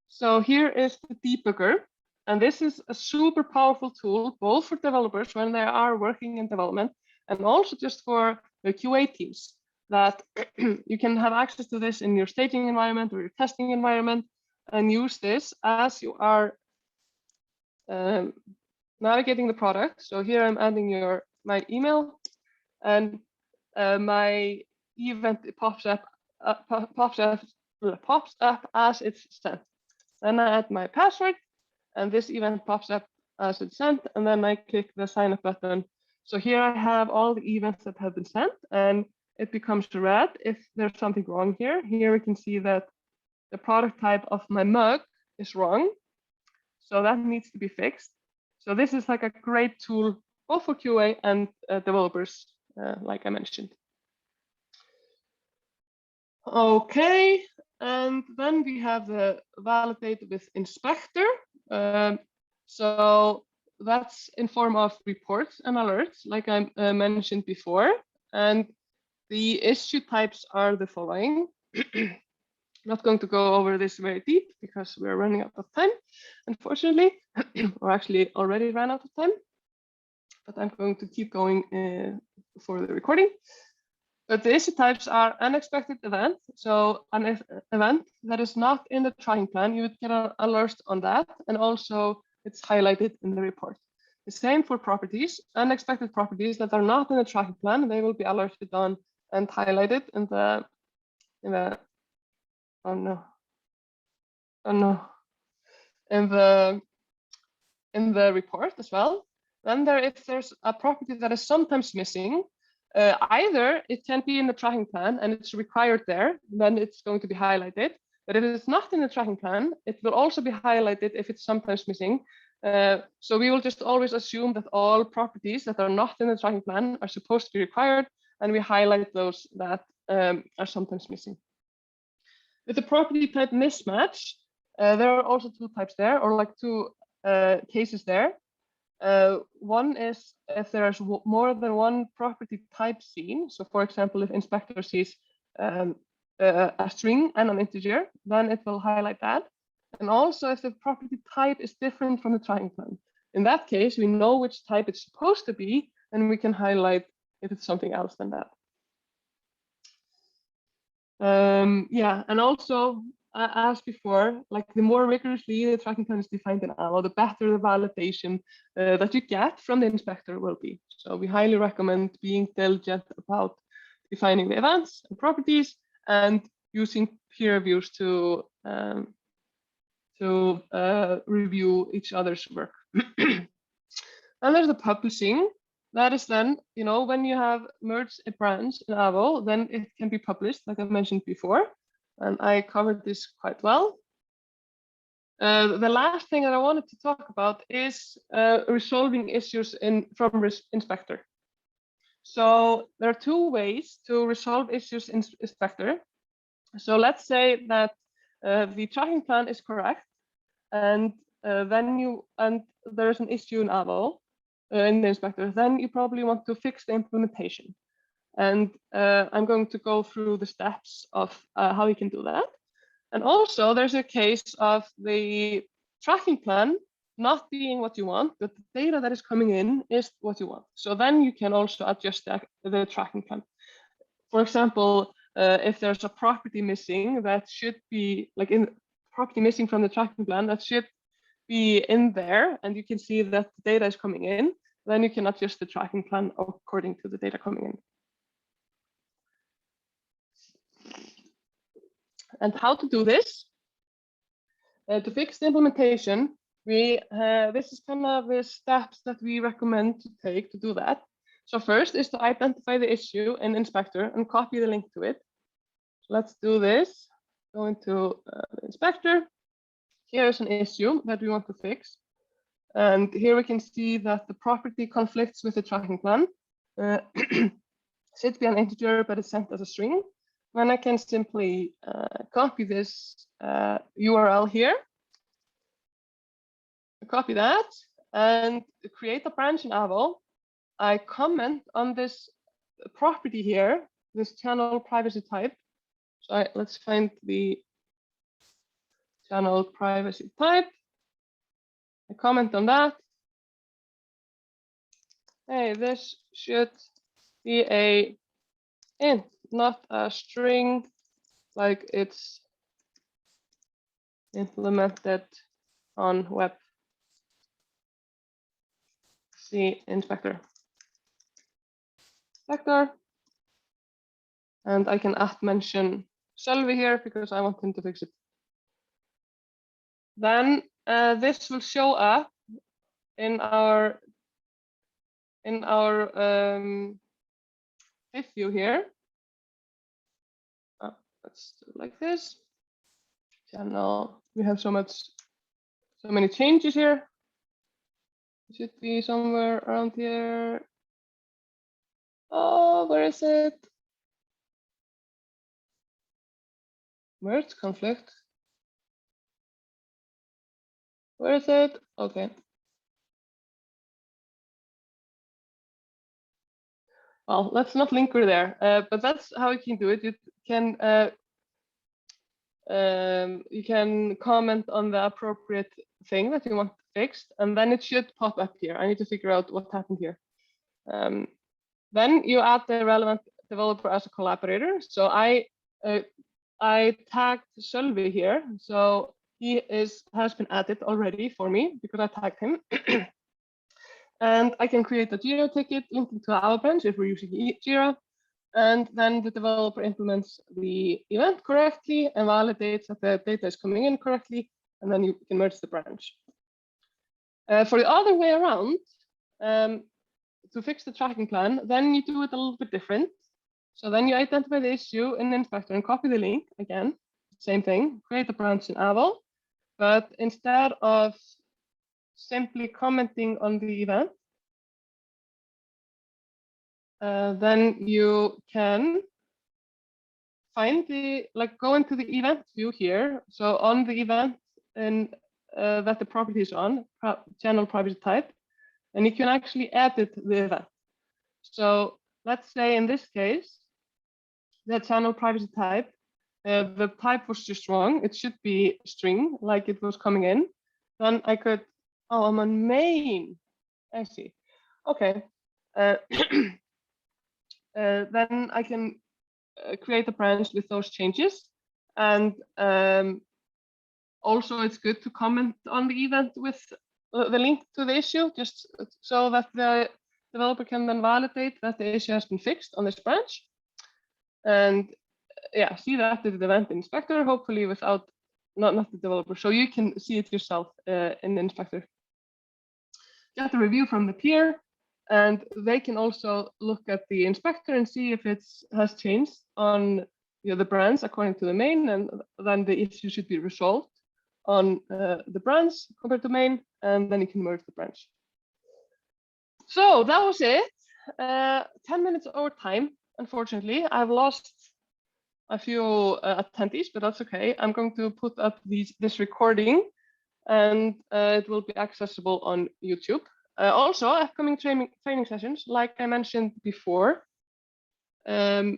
So here is the debugger, and this is a super powerful tool both for developers when they are working in development, and also just for the QA teams, that you can have access to this in your staging environment or your testing environment and use this as you are navigating the product. So here I'm adding my email, and my event pops up as it's sent. Then I add my password, and this event pops up as it's sent, and then I click the sign up button. So here I have all the events that have been sent, and it becomes red if there's something wrong here. Here we can see that the product type of my mug is wrong. So that needs to be fixed. So this is like a great tool both for QA and developers, like I mentioned. Okay, and then we have the validate with inspector. So that's in form of reports and alerts, like I mentioned before. And the issue types are the following. Not going to go over this very deep because we're running out of time, unfortunately, or actually already ran out of time. But I'm going to keep going for the recording. But the issue types are unexpected event. So an event that is not in the tracking plan, you would get an alert on that. And also it's highlighted in the report. The same for properties, unexpected properties that are not in the tracking plan, they will be alerted on and highlighted in the in the report as well. Then if there's a property that is sometimes missing, either it can be in the tracking plan and it's required there, then it's going to be highlighted. But if it's not in the tracking plan, it will also be highlighted if it's sometimes missing. So we will just always assume that all properties that are not in the tracking plan are supposed to be required, and we highlight those that are sometimes missing. With the property type mismatch, there are also two types there, or like two cases there. One is if there's more than one property type seen. So for example, if inspector sees a string and an integer, then it will highlight that. And also if the property type is different from the tracking plan. In that case, we know which type it's supposed to be, and we can highlight if it's something else than that. Yeah, and also as before, like the more rigorously the tracking plan is defined in AVO, the better the validation that you get from the inspector will be. So we highly recommend being diligent about defining the events and properties and using peer reviews to review each other's work. And there's the publishing. That is then, you know, when you have merged a branch in AVO, then it can be published, like I mentioned before. And I covered this quite well. The last thing that I wanted to talk about is resolving issues from inspector. So there are two ways to resolve issues in inspector. So let's say that the tracking plan is correct, and then there's an issue in AVO in the inspector. Then you probably want to fix the implementation, and I'm going to go through the steps of how you can do that. And also, there's a case of the tracking plan not being what you want, but the data that is coming in is what you want. So then you can also adjust the tracking plan. For example, if there's a property missing that should be like in property missing from the tracking plan that should be in there, and you can see that the data is coming in, then you can adjust the tracking plan according to the data coming in. And how to do this? To fix the implementation, this is kind of the steps that we recommend to take to do that. So first is to identify the issue in inspector and copy the link to it. So let's do this. Go into the inspector. Here's an issue that we want to fix. And here we can see that the property conflicts with the tracking plan. Should be an integer, but it's sent as a string. Then I can simply copy this URL here, copy that, and create a branch in AVO. I comment on this property here, this channel privacy type. So let's find the channel privacy type. I comment on that. Hey, this should be a int, not a string like it's implemented on web. See inspector. And I can mention Sölvi here because I want him to fix it. Then this will show up in our if view here. Let's do it like this. Channel. We have so many changes here. It should be somewhere around here. Oh, where is it? Merge conflict. Where is it? Okay. Well, let's not link her there, but that's how you can do it. You can comment on the appropriate thing that you want fixed, and then it should pop up here. I need to figure out what happened here. Then you add the relevant developer as a collaborator. So I tagged Sölvi here, so he has been added already for me because I tagged him. And I can create a Jira ticket linking to our branch if we're using Jira. And then the developer implements the event correctly and validates that the data is coming in correctly, and then you can merge the branch. For the other way around, to fix the tracking plan, then you do it a little bit different. So then you identify the issue in the inspector and copy the link again, same thing, create a branch in AVO, but instead of simply commenting on the event, then you can find go into the event view here. So on the event and that the property is on, channel privacy type, and you can actually edit the event. So let's say in this case, the channel privacy type the type was just wrong. It should be string, like it was coming in. Then I could, oh, I'm on main. I see. Okay. Then I can create a branch with those changes. And also, it's good to comment on the event with the link to the issue, just so that the developer can then validate that the issue has been fixed on this branch. And yeah, see that in the event inspector, hopefully without, not the developer, so you can see it yourself in the inspector. Get a review from the peer, and they can also look at the inspector and see if it has changed on the branch according to the main, and then the issue should be resolved on the branch compared to main, and then you can merge the branch. So that was it. 10 minutes over time, unfortunately. I've lost a few attendees, but that's okay. I'm going to put up this recording, and it will be accessible on YouTube. Also, upcoming training sessions, like I mentioned before, there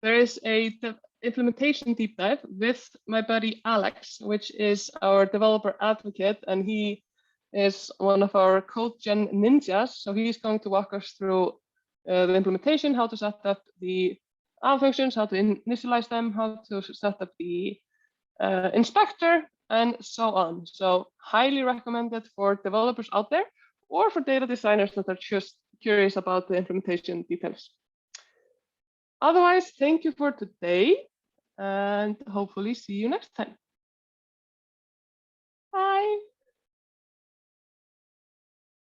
is a implementation deep dive with my buddy Alex, which is our developer advocate, and he is one of our code gen ninjas. So he's going to walk us through the implementation, how to set up the functions, how to initialize them, how to set up the inspector, and so on. So highly recommended for developers out there, or for data designers that are just curious about the implementation details. Otherwise, thank you for today, and hopefully see you next time.